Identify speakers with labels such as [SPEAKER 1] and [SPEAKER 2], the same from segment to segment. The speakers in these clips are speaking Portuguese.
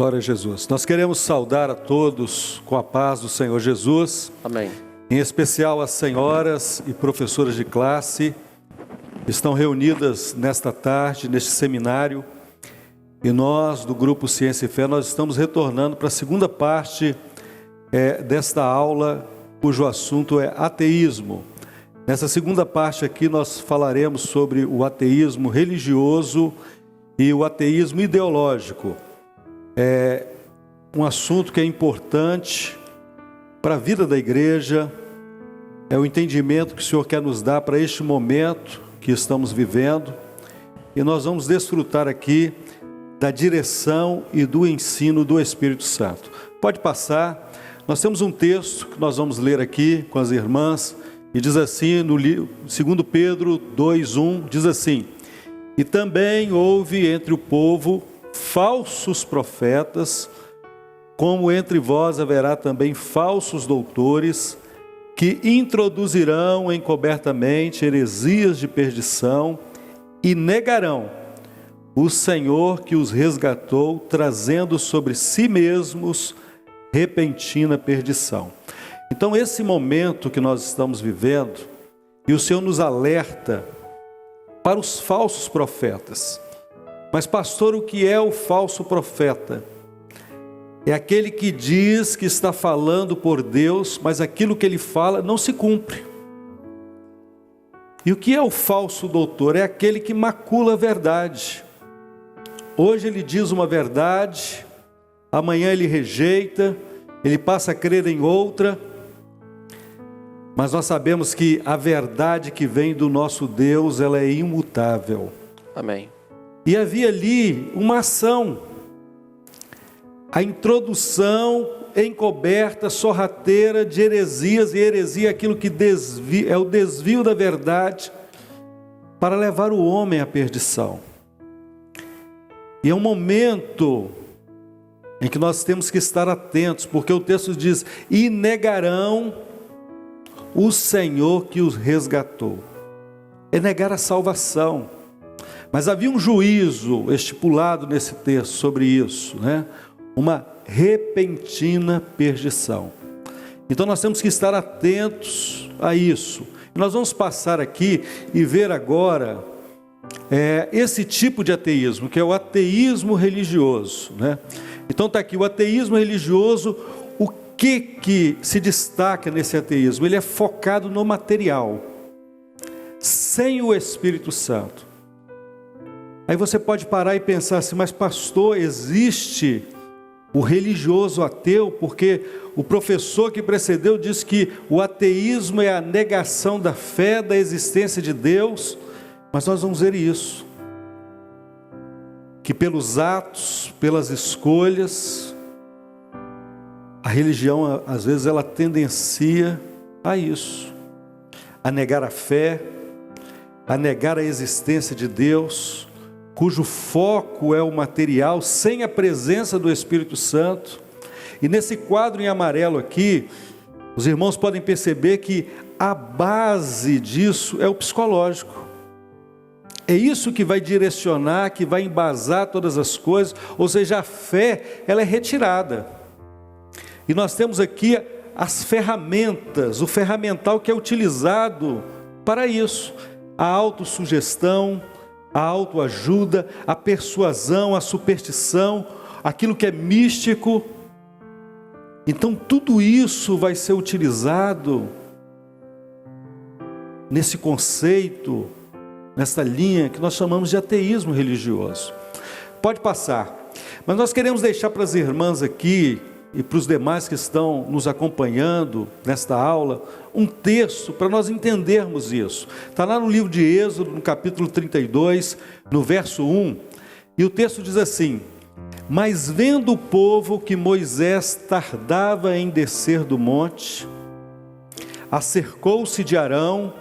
[SPEAKER 1] Glória a Jesus. Nós queremos saudar a todos com a paz do Senhor Jesus.
[SPEAKER 2] Amém.
[SPEAKER 1] Em especial as senhoras e professoras de classe que estão reunidas nesta tarde, neste seminário. E nós, do Grupo Ciência e Fé, nós estamos retornando para a segunda parte desta aula, cujo assunto é ateísmo. Nessa segunda parte aqui nós falaremos sobre o ateísmo religioso e o ateísmo ideológico. É um assunto que é importante para a vida da igreja, é o entendimento que o Senhor quer nos dar para este momento que estamos vivendo, e nós vamos desfrutar aqui da direção e do ensino do Espírito Santo. Pode passar, nós temos um texto que nós vamos ler aqui com as irmãs, e diz assim, no 2 Pedro 2:1, diz assim: e também houve entre o povo falsos profetas, como entre vós haverá também falsos doutores, que introduzirão encobertamente heresias de perdição e negarão o Senhor que os resgatou, trazendo sobre si mesmos repentina perdição. Então, esse momento que nós estamos vivendo, e o Senhor nos alerta para os falsos profetas. Mas, pastor, o que é o falso profeta? É aquele que diz que está falando por Deus, mas aquilo que ele fala não se cumpre. E o que é o falso doutor? É aquele que macula a verdade. Hoje ele diz uma verdade, amanhã ele rejeita, ele passa a crer em outra. Mas nós sabemos que a verdade que vem do nosso Deus, ela é imutável.
[SPEAKER 2] Amém.
[SPEAKER 1] E havia ali uma ação, a introdução encoberta, sorrateira de heresias, e heresia é aquilo que é o desvio da verdade para levar o homem à perdição. E é um momento em que nós temos que estar atentos, porque o texto diz: e negarão o Senhor que os resgatou. É negar a salvação. Mas havia um juízo estipulado nesse texto sobre isso, né? Uma repentina perdição. Então nós temos que estar atentos a isso. E nós vamos passar aqui e ver agora esse tipo de ateísmo, que é o ateísmo religioso, né? Então está aqui o ateísmo religioso. O que se destaca nesse ateísmo? Ele é focado no material, sem o Espírito Santo. Aí você pode parar e pensar assim: mas pastor, existe o religioso ateu? Porque o professor que precedeu disse que o ateísmo é a negação da fé, da existência de Deus. Mas nós vamos ver isso, que pelos atos, pelas escolhas, a religião às vezes ela tendencia a isso, a negar a fé, a negar a existência de Deus, cujo foco é o material, sem a presença do Espírito Santo. E nesse quadro em amarelo aqui, os irmãos podem perceber que a base disso é o psicológico. É isso que vai direcionar, que vai embasar todas as coisas, ou seja, a fé, ela é retirada. E nós temos aqui as ferramentas, o ferramental que é utilizado para isso: a autossugestão, a autoajuda, a persuasão, a superstição, aquilo que é místico. Então tudo isso vai ser utilizado nesse conceito, nessa linha que nós chamamos de ateísmo religioso. Pode passar. Mas nós queremos deixar para as irmãs aqui e para os demais que estão nos acompanhando nesta aula, um texto para nós entendermos isso. Está lá no livro de Êxodo, no capítulo 32, no verso 1, e o texto diz assim: mas vendo o povo que Moisés tardava em descer do monte, acercou-se de Arão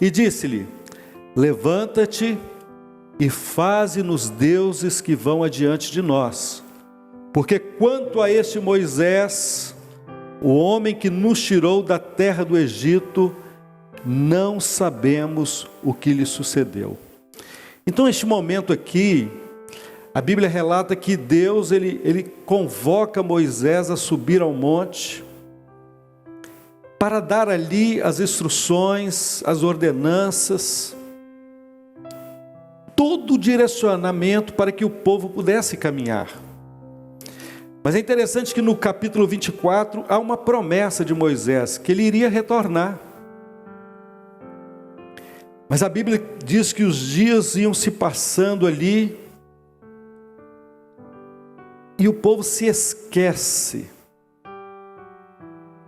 [SPEAKER 1] e disse-lhe: levanta-te e faze-nos deuses que vão adiante de nós, porque quanto a este Moisés, o homem que nos tirou da terra do Egito, não sabemos o que lhe sucedeu. Então, neste momento aqui, A Bíblia relata que Deus ele convoca Moisés a subir ao monte para dar ali as instruções, as ordenanças, todo o direcionamento para que o povo pudesse caminhar. Mas é interessante que no capítulo 24 há uma promessa de Moisés, que ele iria retornar. Mas a Bíblia diz que os dias iam se passando ali, e o povo se esquece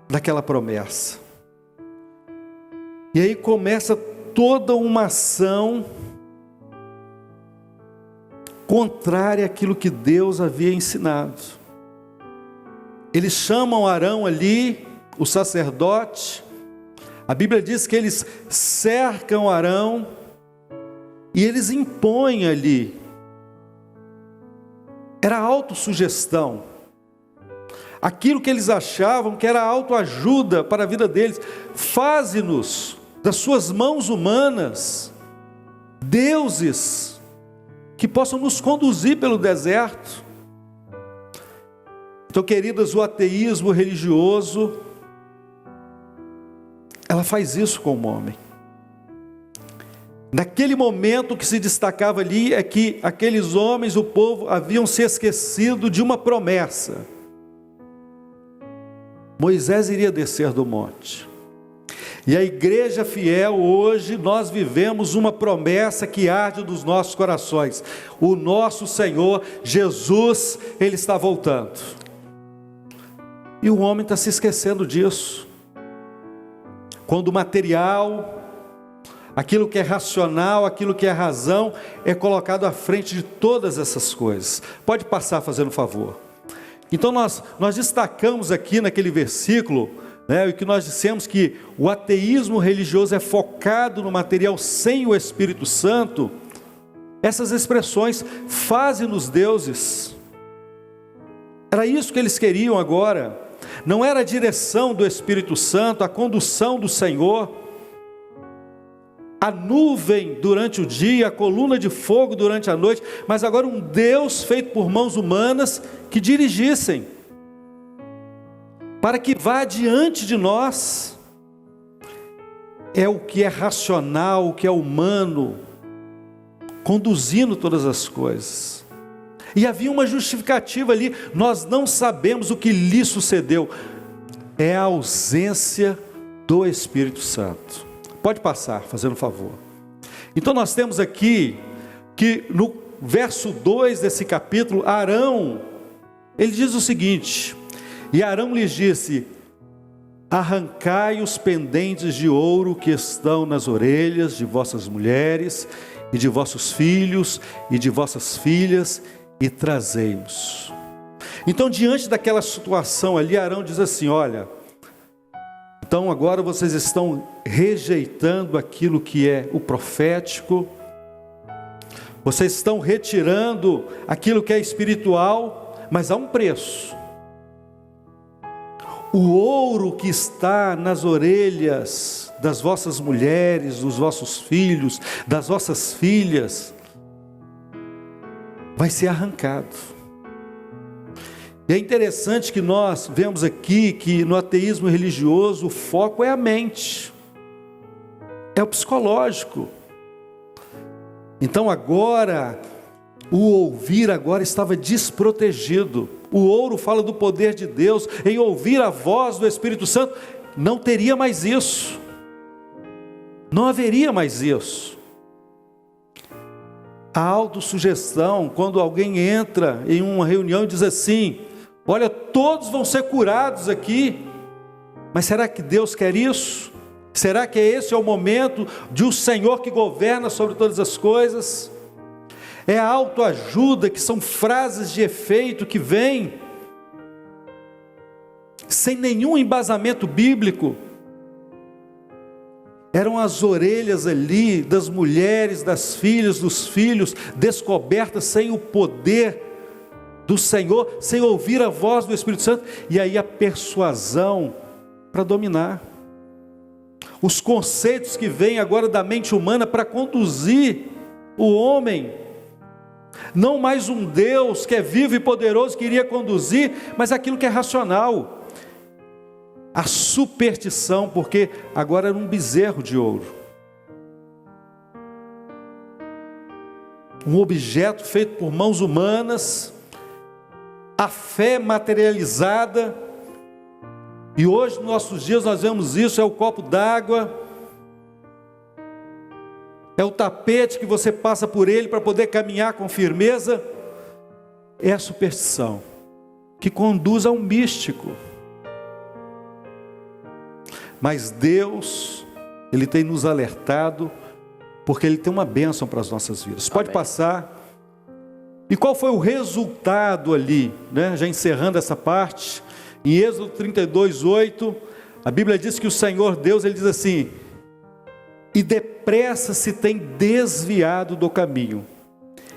[SPEAKER 1] daquela promessa. E aí começa toda uma ação contrária àquilo que Deus havia ensinado. Eles chamam Arão ali, o sacerdote. A Bíblia diz que eles cercam Arão e eles impõem ali. Era autossugestão. Aquilo que eles achavam que era autoajuda para a vida deles. Faze-nos das suas mãos humanas deuses que possam nos conduzir pelo deserto. Então, queridas, o ateísmo religioso, ela faz isso com o homem. Naquele momento, o que se destacava ali é que aqueles homens, o povo, haviam se esquecido de uma promessa. Moisés iria descer do monte. E a igreja fiel hoje, nós vivemos uma promessa que arde dos nossos corações. O nosso Senhor Jesus, Ele está voltando. E o homem está se esquecendo disso. Quando o material, aquilo que é racional, aquilo que é razão, é colocado à frente de todas essas coisas. Pode passar fazendo favor. Então nós destacamos aqui naquele versículo, o que nós dissemos que o ateísmo religioso é focado no material sem o Espírito Santo. Essas expressões, faze-nos deuses. Era isso que eles queriam agora. Não era a direção do Espírito Santo, a condução do Senhor, a nuvem durante o dia, a coluna de fogo durante a noite, mas agora um Deus feito por mãos humanas que dirigissem, para que vá diante de nós. É o que é racional, o que é humano, conduzindo todas as coisas. E havia uma justificativa ali, nós não sabemos o que lhe sucedeu, é a ausência do Espírito Santo. Pode passar, fazendo favor. Então nós temos aqui, que no verso 2 desse capítulo, Arão, ele diz o seguinte: e Arão lhes disse: arrancai os pendentes de ouro que estão nas orelhas de vossas mulheres, e de vossos filhos, e de vossas filhas, e trazei-os. Então, diante daquela situação ali, Arão diz assim: olha, então agora vocês estão rejeitando aquilo que é o profético, vocês estão retirando aquilo que é espiritual, mas há um preço. O ouro que está nas orelhas das vossas mulheres, dos vossos filhos, das vossas filhas, vai ser arrancado. E é interessante que nós vemos aqui que no ateísmo religioso o foco é a mente, é o psicológico. Então agora, o ouvir agora estava desprotegido. O ouro fala do poder de Deus, em ouvir a voz do Espírito Santo, não teria mais isso, não haveria mais isso. A autossugestão, quando alguém entra em uma reunião e diz assim: olha, todos vão ser curados aqui, mas será que Deus quer isso? Será que esse é o momento de um Senhor que governa sobre todas as coisas? É a autoajuda, que são frases de efeito que vêm sem nenhum embasamento bíblico. Eram as orelhas ali das mulheres, das filhas, dos filhos, descobertas sem o poder do Senhor, sem ouvir a voz do Espírito Santo, e aí a persuasão para dominar. Os conceitos que vêm agora da mente humana para conduzir o homem Não mais um Deus que é vivo e poderoso, que iria conduzir, mas aquilo que é racional. A superstição, porque agora era um bezerro de ouro. Um objeto feito por mãos humanas, a fé materializada. E hoje, nos nossos dias, nós vemos isso, é o copo d'água, é o tapete que você passa por ele para poder caminhar com firmeza. É a superstição, que conduz a um místico. Mas Deus, Ele tem nos alertado, porque Ele tem uma bênção para as nossas vidas. Pode passar. E qual foi o resultado ali, né? Já encerrando essa parte, em Êxodo 32:8, a Bíblia diz que o Senhor Deus, Ele diz assim: e depressa se tem desviado do caminho,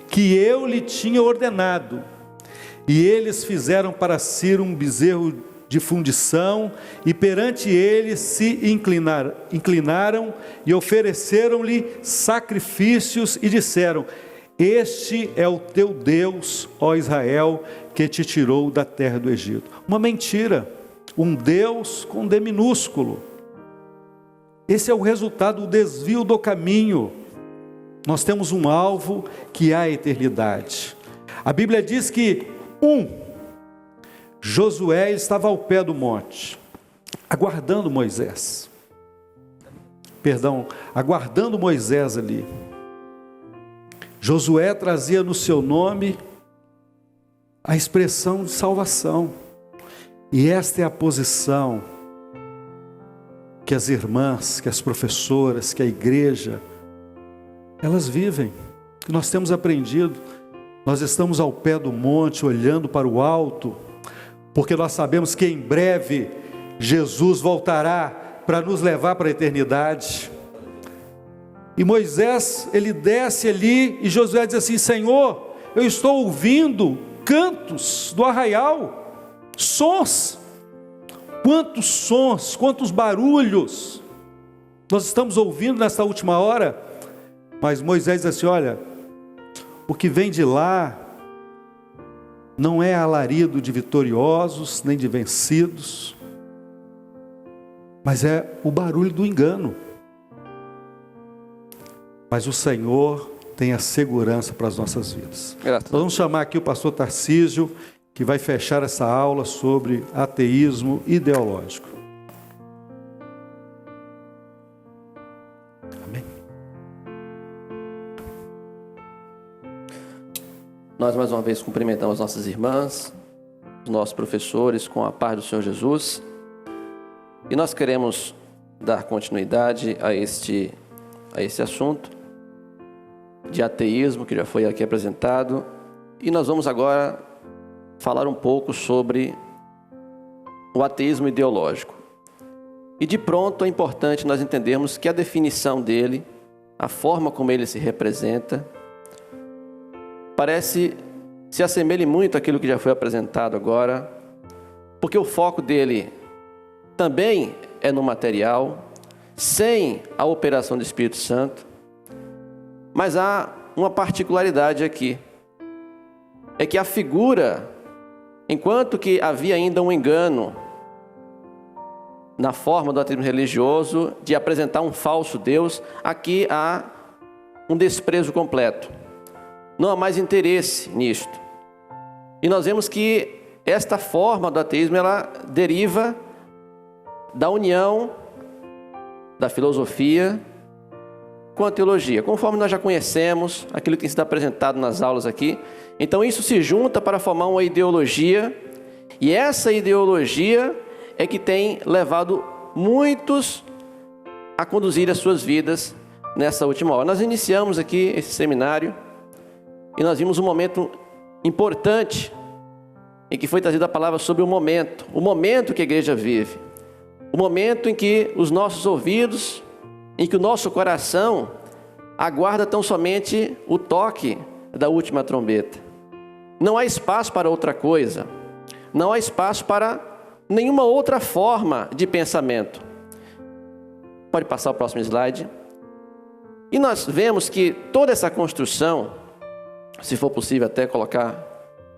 [SPEAKER 1] que eu lhe tinha ordenado, e eles fizeram para si um bezerro de fundição, e perante ele se inclinaram e ofereceram-lhe sacrifícios, e disseram: este é o teu Deus, ó Israel, que te tirou da terra do Egito. Uma mentira, um Deus com D minúsculo. Esse é o resultado do desvio do caminho. Nós temos um alvo que é a eternidade. A Bíblia diz que Josué estava ao pé do monte, aguardando Moisés. Aguardando Moisés ali. Josué trazia no seu nome a expressão de salvação. E esta é a posição que as irmãs, que as professoras, que a igreja, elas vivem, que nós temos aprendido. Nós estamos ao pé do monte, olhando para o alto, porque nós sabemos que em breve Jesus voltará para nos levar para a eternidade. E Moisés, ele desce ali, e Josué diz assim: Senhor, eu estou ouvindo cantos do arraial, sons. Quantos sons, quantos barulhos nós estamos ouvindo nesta última hora. Mas Moisés diz assim: olha, o que vem de lá não é alarido de vitoriosos, nem de vencidos, mas é o barulho do engano. Mas o Senhor tem a segurança para as nossas vidas. Nós vamos chamar aqui o pastor Tarcísio, que vai fechar essa aula sobre ateísmo ideológico. Amém.
[SPEAKER 2] Nós mais uma vez cumprimentamos nossas irmãs, os nossos professores, com a paz do Senhor Jesus. E nós queremos dar continuidade a este assunto de ateísmo que já foi aqui apresentado. E nós vamos agora falar um pouco sobre o ateísmo ideológico. E de pronto é importante nós entendermos que a definição dele, a forma como ele se representa, se assemelha muito àquilo que já foi apresentado agora, porque o foco dele também é no material, sem a operação do Espírito Santo. Mas há uma particularidade aqui, é que a figura, enquanto que havia ainda um engano na forma do ateísmo religioso de apresentar um falso Deus, aqui há um desprezo completo. Não há mais interesse nisto. E nós vemos que esta forma do ateísmo, ela deriva da união da filosofia com a teologia, conforme nós já conhecemos, aquilo que tem sido apresentado nas aulas aqui. Então isso se junta para formar uma ideologia, e essa ideologia é que tem levado muitos a conduzir as suas vidas nessa última hora. Nós iniciamos aqui esse seminário, e nós vimos um momento importante, em que foi trazida a palavra sobre o momento que a igreja vive, o momento em que os nossos ouvidos, em que o nosso coração aguarda tão somente o toque da última trombeta. Não há espaço para outra coisa, não há espaço para nenhuma outra forma de pensamento. Pode passar o próximo slide. E nós vemos que toda essa construção se for possível até colocar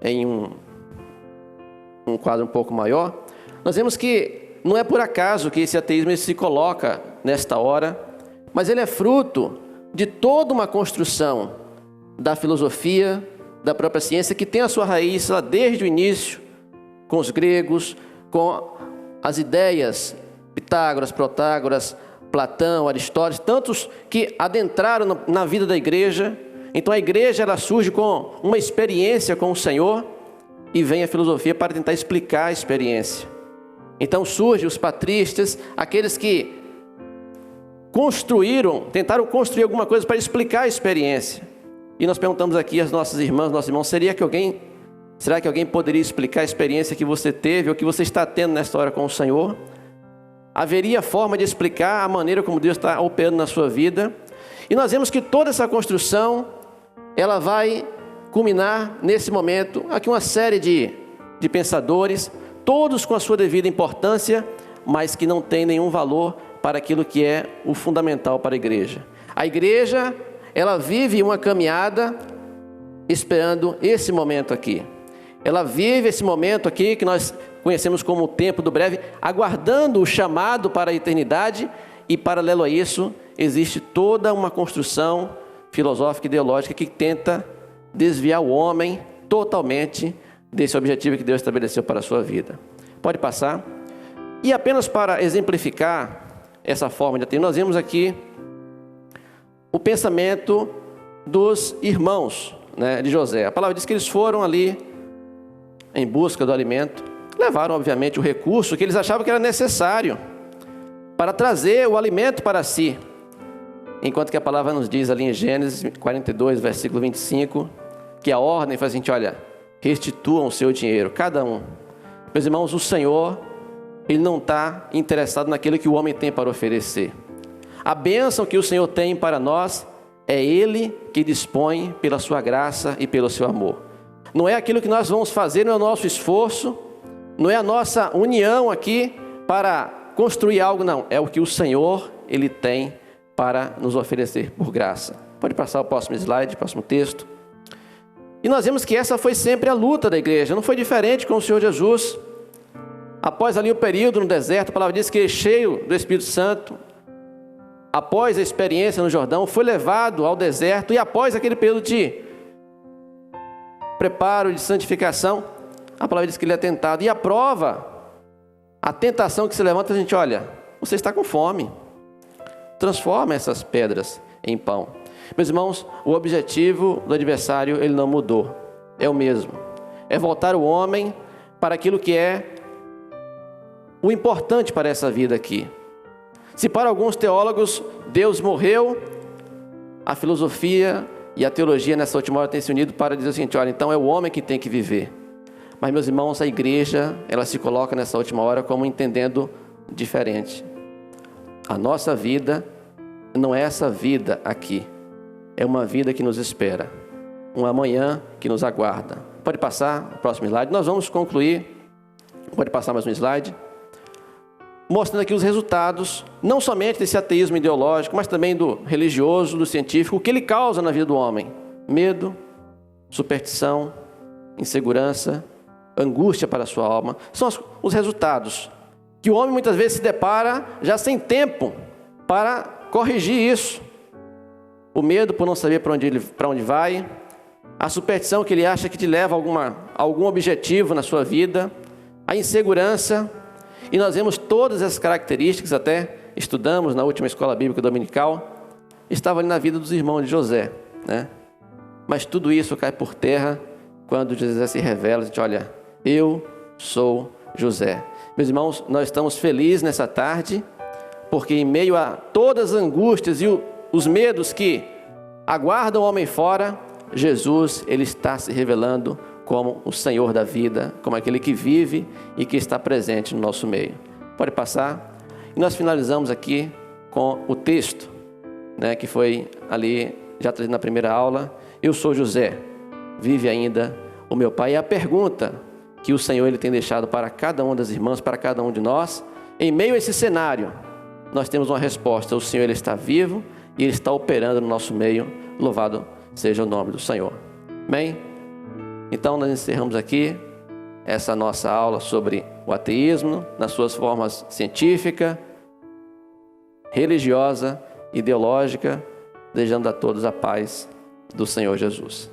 [SPEAKER 2] em um quadro um pouco maior, nós vemos que não é por acaso que esse ateísmo se coloca nesta hora, mas ele é fruto de toda uma construção da filosofia, da própria ciência, que tem a sua raiz lá desde o início, com os gregos, com as ideias Pitágoras, Protágoras, Platão, Aristóteles, tantos que adentraram na vida da igreja. Então a igreja ela surge com uma experiência com o Senhor e vem a filosofia para tentar explicar a experiência. Então surgem os patristas, aqueles que tentaram construir alguma coisa para explicar a experiência. E nós perguntamos aqui às nossas irmãs, nossos irmãos, será que alguém poderia explicar a experiência que você teve ou que você está tendo nesta hora com o Senhor? Haveria forma de explicar a maneira como Deus está operando na sua vida? E nós vemos que toda essa construção, ela vai culminar nesse momento, aqui uma série de pensadores, todos com a sua devida importância, mas que não tem nenhum valor para aquilo que é o fundamental para a igreja. A igreja, ela vive uma caminhada esperando esse momento aqui. Ela vive esse momento aqui que nós conhecemos como o tempo do breve, aguardando o chamado para a eternidade, e paralelo a isso, existe toda uma construção filosófica e ideológica que tenta desviar o homem totalmente desse objetivo que Deus estabeleceu para a sua vida. Pode passar. E apenas para exemplificar essa forma de atender, nós vemos aqui o pensamento dos irmãos, de José. A palavra diz que eles foram ali em busca do alimento, levaram obviamente o recurso que eles achavam que era necessário para trazer o alimento para si. Enquanto que a palavra nos diz ali em Gênesis 42, versículo 25, que a ordem faz assim, olha, restituam o seu dinheiro, cada um. Meus irmãos, o Senhor, Ele não está interessado naquilo que o homem tem para oferecer. A bênção que o Senhor tem para nós, é Ele que dispõe pela sua graça e pelo seu amor. Não é aquilo que nós vamos fazer, não é o nosso esforço, não é a nossa união aqui para construir algo, não. É o que o Senhor, Ele tem para nos oferecer por graça. Pode passar o próximo slide, próximo texto. E nós vemos que essa foi sempre a luta da igreja, não foi diferente com o Senhor Jesus. Após ali o período no deserto, a palavra diz que cheio do Espírito Santo, após a experiência no Jordão, foi levado ao deserto, e após aquele período de preparo, de santificação, a palavra diz que ele é tentado, e a prova, a tentação que se levanta, a gente, olha, você está com fome, transforma essas pedras em pão. Meus irmãos, o objetivo do adversário, ele não mudou, é o mesmo, é voltar o homem para aquilo que é o importante para essa vida aqui. Se para alguns teólogos Deus morreu, a filosofia e a teologia nessa última hora têm se unido para dizer o seguinte, olha, então é o homem que tem que viver. Mas, meus irmãos, a igreja, ela se coloca nessa última hora como entendendo diferente. A nossa vida não é essa vida aqui, é uma vida que nos espera, um amanhã que nos aguarda. Pode passar o próximo slide, nós vamos concluir, pode passar mais um slide, mostrando aqui os resultados, não somente desse ateísmo ideológico, mas também do religioso, do científico, o que ele causa na vida do homem: medo, superstição, insegurança, angústia para a sua alma. São os resultados que o homem muitas vezes se depara já sem tempo para corrigir isso. O medo por não saber para onde vai, a superstição que ele acha que te leva a algum objetivo na sua vida, a insegurança. E nós vemos todas essas características, até estudamos na última escola bíblica dominical, estava ali na vida dos irmãos de José, Mas tudo isso cai por terra quando José se revela e diz, olha, eu sou José. Meus irmãos, nós estamos felizes nessa tarde, porque em meio a todas as angústias e os medos que aguardam o homem fora, Jesus, Ele está se revelando como o Senhor da vida, como aquele que vive e que está presente no nosso meio. Pode passar. E nós finalizamos aqui com o texto, que foi ali, já trazido na primeira aula. Eu sou José, vive ainda o meu pai. E a pergunta que o Senhor Ele tem deixado para cada uma das irmãs, para cada um de nós, em meio a esse cenário, nós temos uma resposta: o Senhor Ele está vivo e Ele está operando no nosso meio. Louvado seja o nome do Senhor. Amém? Então nós encerramos aqui essa nossa aula sobre o ateísmo, nas suas formas científica, religiosa, ideológica, desejando a todos a paz do Senhor Jesus.